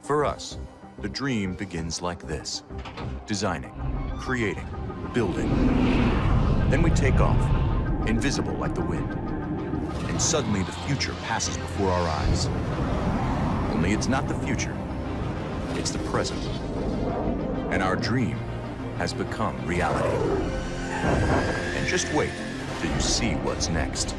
For us, the dream begins like this: designing, creating, building. Then we take off, invisible like the wind. And suddenly the future passes before our eyes. Only it's not the future, it's the present. And our dream has become reality. And just wait till you see what's next.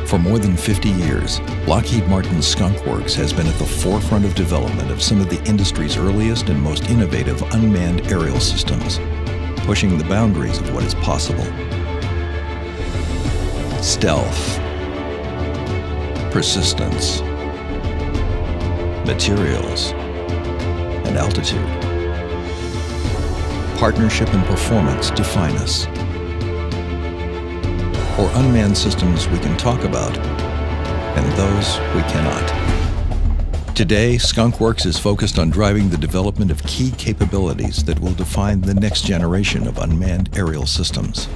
For more than 50 years, Lockheed Martin's Skunk Works has been at the forefront of development of some of the industry's earliest and most innovative unmanned aerial systems, pushing the boundaries of what is possible. Stealth, persistence, materials, and altitude. Partnership and performance define us. Or unmanned systems we can talk about, and those we cannot. Today, Skunk Works is focused on driving the development of key capabilities that will define the next generation of unmanned aerial systems.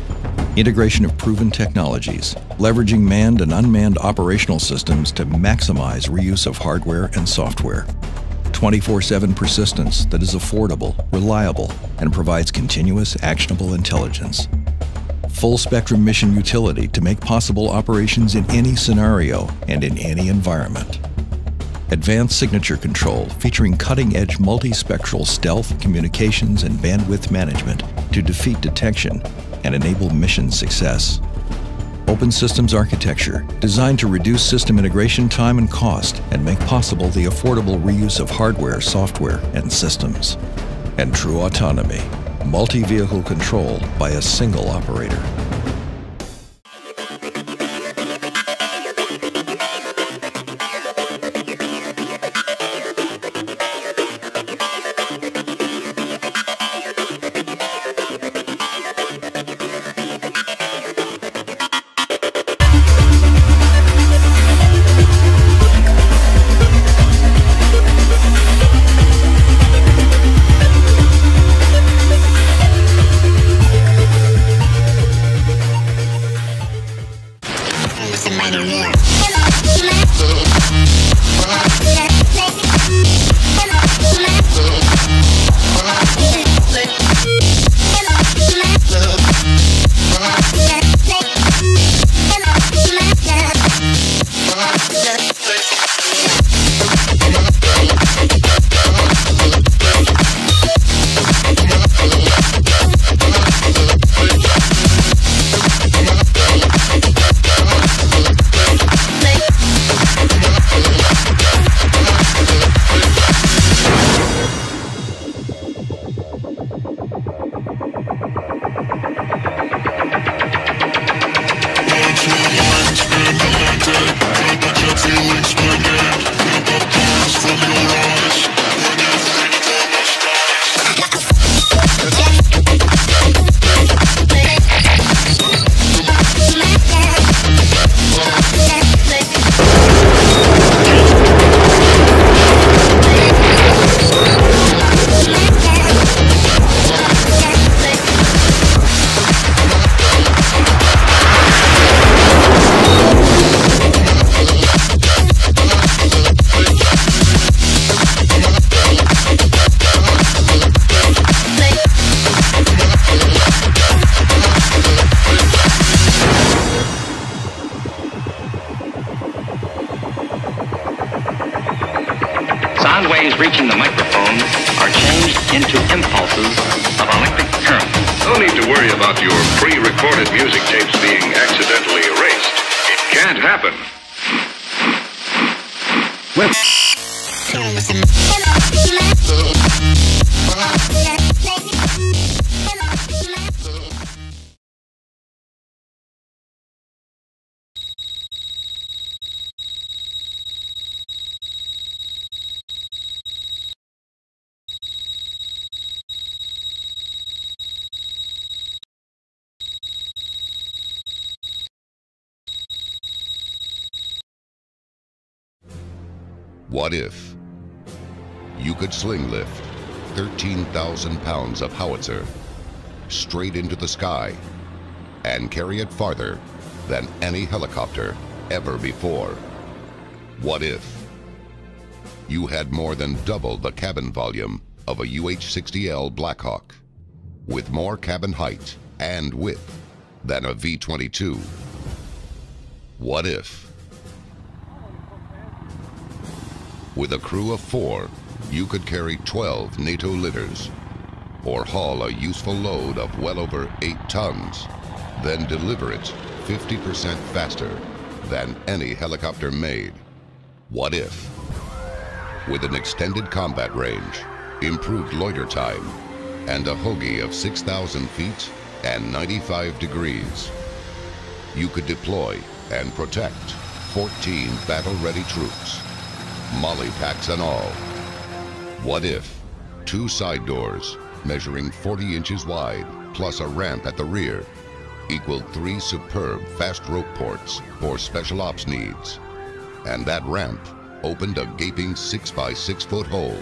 Integration of proven technologies, leveraging manned and unmanned operational systems to maximize reuse of hardware and software. 24/7 persistence that is affordable, reliable, and provides continuous, actionable intelligence. Full-spectrum mission utility to make possible operations in any scenario and in any environment. Advanced signature control featuring cutting-edge multispectral stealth, communications, and bandwidth management to defeat detection and enable mission success. Open systems architecture designed to reduce system integration time and cost and make possible the affordable reuse of hardware, software, and systems. And true autonomy. Multi-vehicle control by a single operator. into impulses of electric current. No need to worry about your pre-recorded music tapes being accidentally erased. It can't happen. What if you could sling lift 13,000 pounds of howitzer straight into the sky and carry it farther than any helicopter ever before? What if you had more than double the cabin volume of a UH-60L Blackhawk, with more cabin height and width than a V-22? What if, with a crew of 4, you could carry 12 NATO litters, or haul a useful load of well over 8 tons, then deliver it 50% faster than any helicopter made? What if, with an extended combat range, improved loiter time, and a hoagie of 6,000 feet and 95 degrees, you could deploy and protect 14 battle-ready troops, molly packs and all? What if 2 side doors measuring 40 inches wide plus a ramp at the rear equaled 3 superb fast rope ports for special ops needs, and that ramp opened a gaping 6 by 6 foot hole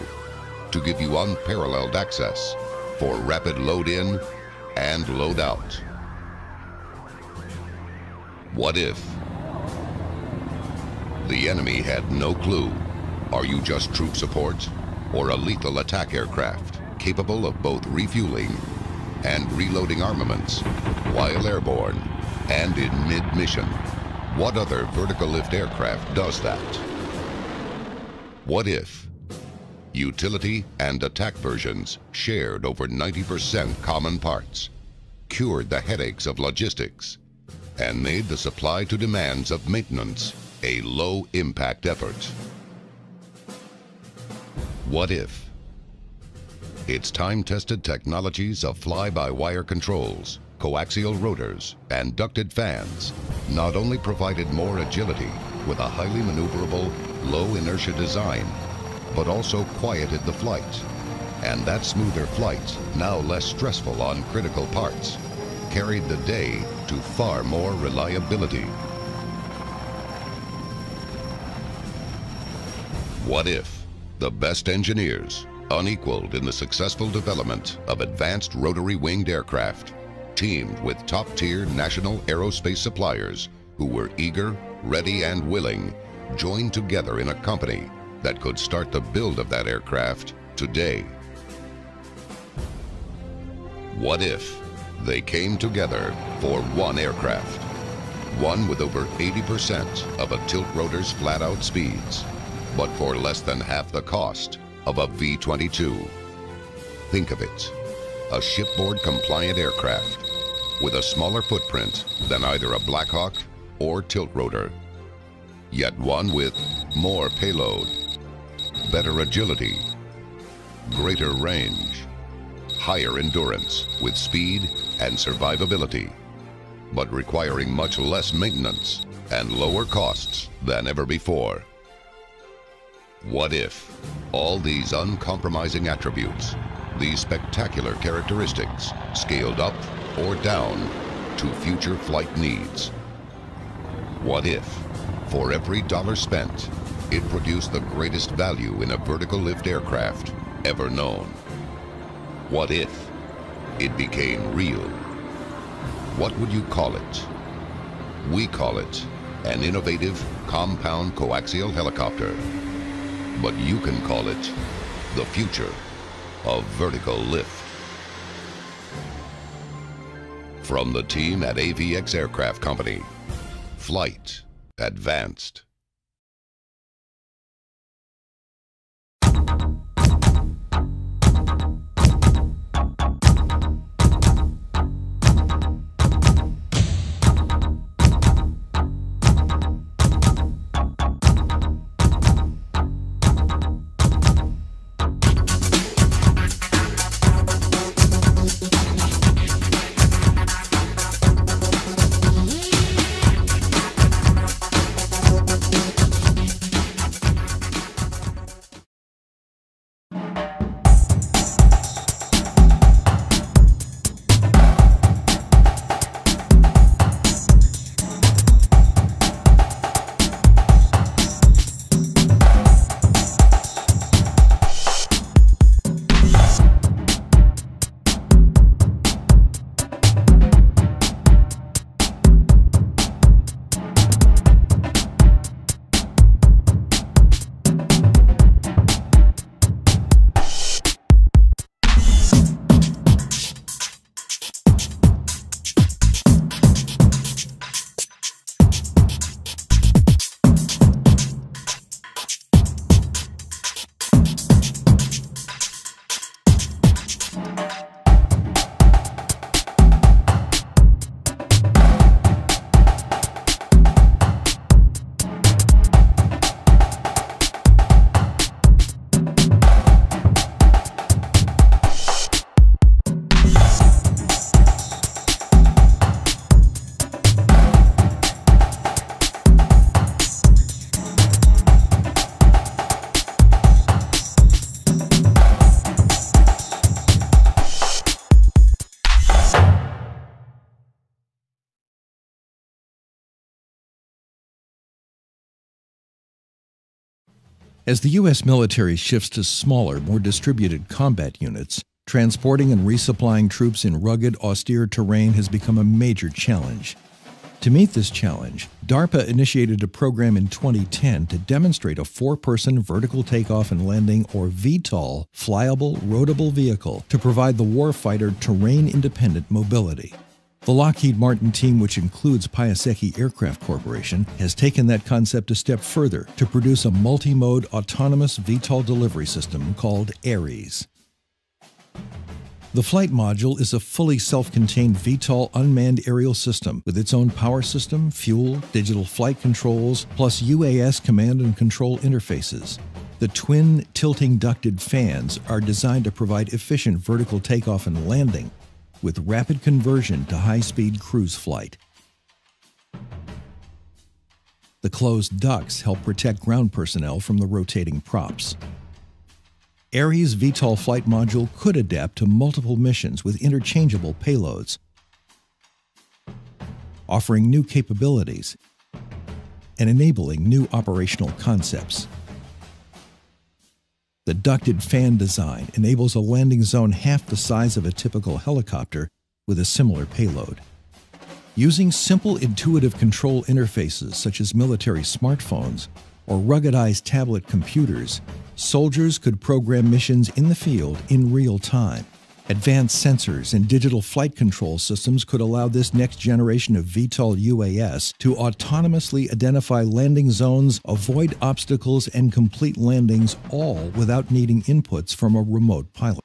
to give you unparalleled access for rapid load in and load out? What if the enemy had no clue? Are you just troop support or a lethal attack aircraft capable of both refueling and reloading armaments while airborne and in mid-mission? What other vertical lift aircraft does that? What if utility and attack versions shared over 90% common parts, cured the headaches of logistics, and made the supply to demands of maintenance a low-impact effort? What if its time-tested technologies of fly-by-wire controls, coaxial rotors, and ducted fans not only provided more agility with a highly maneuverable, low-inertia design, but also quieted the flight, and that smoother flight, now less stressful on critical parts, carried the day to far more reliability? What if the best engineers, unequaled in the successful development of advanced rotary-winged aircraft, teamed with top-tier national aerospace suppliers who were eager, ready, and willing, joined together in a company that could start the build of that aircraft today? What if they came together for one aircraft, one with over 80% of a tilt rotor's flat-out speeds, but for less than half the cost of a V-22? Think of it, a shipboard-compliant aircraft with a smaller footprint than either a Blackhawk or tilt rotor, yet one with more payload, better agility, greater range, higher endurance with speed and survivability, but requiring much less maintenance and lower costs than ever before. What if all these uncompromising attributes, these spectacular characteristics, scaled up or down to future flight needs? What if, for every dollar spent, it produced the greatest value in a vertical lift aircraft ever known? What if it became real? What would you call it? We call it an innovative compound coaxial helicopter. But you can call it the future of vertical lift. From the team at AVX Aircraft Company, Flight Advanced. As the U.S. military shifts to smaller, more distributed combat units, transporting and resupplying troops in rugged, austere terrain has become a major challenge. To meet this challenge, DARPA initiated a program in 2010 to demonstrate a four-person vertical takeoff and landing, or VTOL, flyable, roadable vehicle to provide the warfighter terrain-independent mobility. The Lockheed Martin team, which includes Piasecki Aircraft Corporation, has taken that concept a step further to produce a multi-mode autonomous VTOL delivery system called Ares. The flight module is a fully self-contained VTOL unmanned aerial system with its own power system, fuel, digital flight controls, plus UAS command and control interfaces. The twin tilting ducted fans are designed to provide efficient vertical takeoff and landing with rapid conversion to high-speed cruise flight. The closed ducts help protect ground personnel from the rotating props. Ares VTOL flight module could adapt to multiple missions with interchangeable payloads, offering new capabilities and enabling new operational concepts. The ducted fan design enables a landing zone half the size of a typical helicopter with a similar payload. Using simple, intuitive control interfaces such as military smartphones or ruggedized tablet computers, soldiers could program missions in the field in real time. Advanced sensors and digital flight control systems could allow this next generation of VTOL UAS to autonomously identify landing zones, avoid obstacles, and complete landings, all without needing inputs from a remote pilot.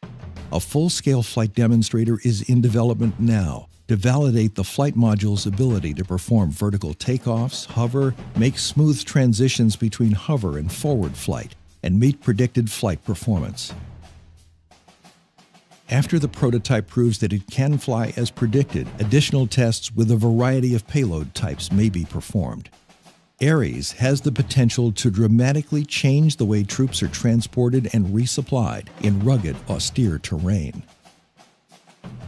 A full-scale flight demonstrator is in development now to validate the flight module's ability to perform vertical takeoffs, hover, make smooth transitions between hover and forward flight, and meet predicted flight performance. After the prototype proves that it can fly as predicted, additional tests with a variety of payload types may be performed. Ares has the potential to dramatically change the way troops are transported and resupplied in rugged, austere terrain.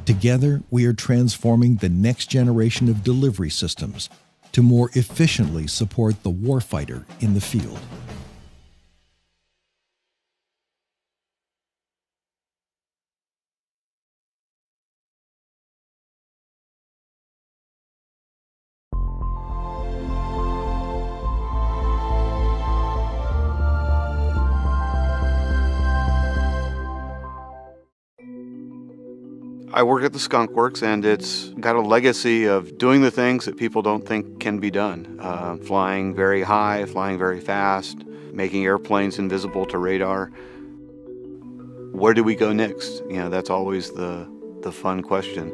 Together, we are transforming the next generation of delivery systems to more efficiently support the warfighter in the field. I work at the Skunk Works, and it's got a legacy of doing the things that people don't think can be done. Flying very high, flying very fast, making airplanes invisible to radar. Where do we go next? You know, that's always the fun question.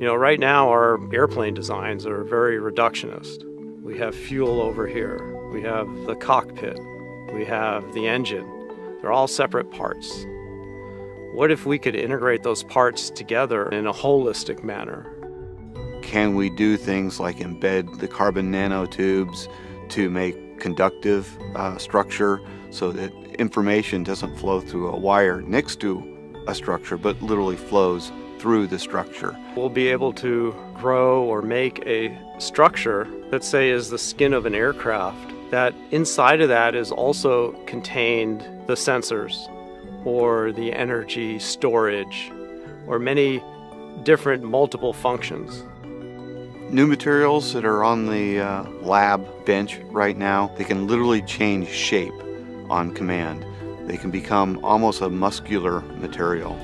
You know, right now our airplane designs are very reductionist. We have fuel over here. We have the cockpit. We have the engine. They're all separate parts. What if we could integrate those parts together in a holistic manner? Can we do things like embed the carbon nanotubes to make conductive structure so that information doesn't flow through a wire next to a structure, but literally flows through the structure? We'll be able to grow or make a structure that, say, is the skin of an aircraft, that inside of that is also contained the sensors, or the energy storage, or many different multiple functions. New materials that are on the lab bench right now, they can literally change shape on command. They can become almost a muscular material.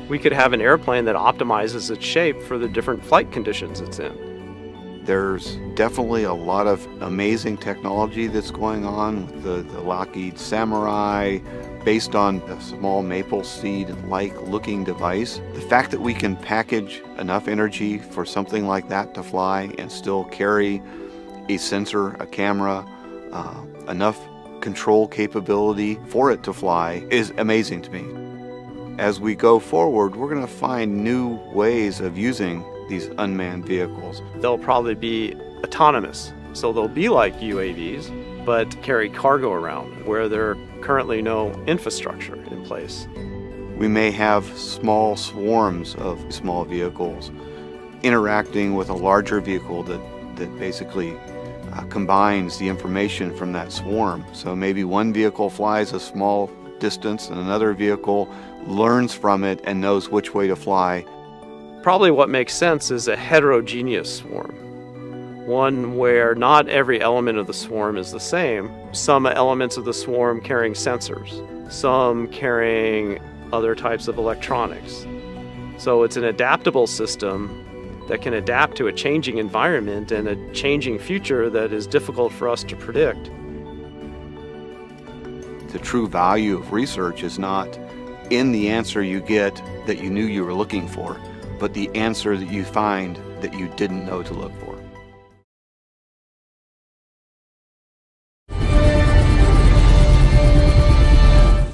We could have an airplane that optimizes its shape for the different flight conditions it's in. There's definitely a lot of amazing technology that's going on with the Lockheed Samurai, based on a small maple seed-like looking device. The fact that we can package enough energy for something like that to fly and still carry a sensor, a camera, enough control capability for it to fly is amazing to me. As we go forward, we're going to find new ways of using these unmanned vehicles. They'll probably be autonomous, so they'll be like UAVs, but carry cargo around where there are currently no infrastructure in place. We may have small swarms of small vehicles interacting with a larger vehicle that basically combines the information from that swarm. So maybe one vehicle flies a small distance and another vehicle learns from it and knows which way to fly. Probably what makes sense is a heterogeneous swarm. One where not every element of the swarm is the same. Some elements of the swarm carrying sensors, some carrying other types of electronics. So it's an adaptable system that can adapt to a changing environment and a changing future that is difficult for us to predict. The true value of research is not in the answer you get that you knew you were looking for, but the answer that you find that you didn't know to look for.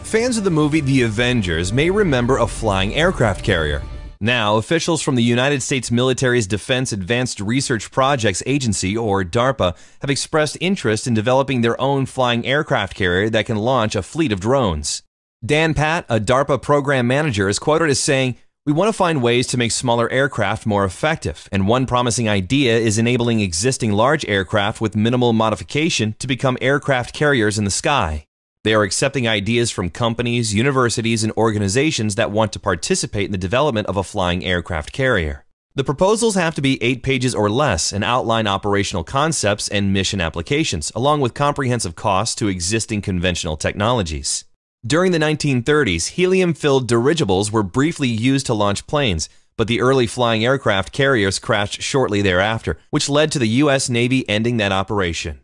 Fans of the movie The Avengers may remember a flying aircraft carrier. Now, officials from the United States military's Defense Advanced Research Projects Agency, or DARPA, have expressed interest in developing their own flying aircraft carrier that can launch a fleet of drones. Dan Patt, a DARPA program manager, is quoted as saying, "We want to find ways to make smaller aircraft more effective, and one promising idea is enabling existing large aircraft with minimal modification to become aircraft carriers in the sky." They are accepting ideas from companies, universities, and organizations that want to participate in the development of a flying aircraft carrier. The proposals have to be 8 pages or less and outline operational concepts and mission applications, along with comprehensive costs to existing conventional technologies. During the 1930s, helium-filled dirigibles were briefly used to launch planes, but the early flying aircraft carriers crashed shortly thereafter, which led to the U.S. Navy ending that operation.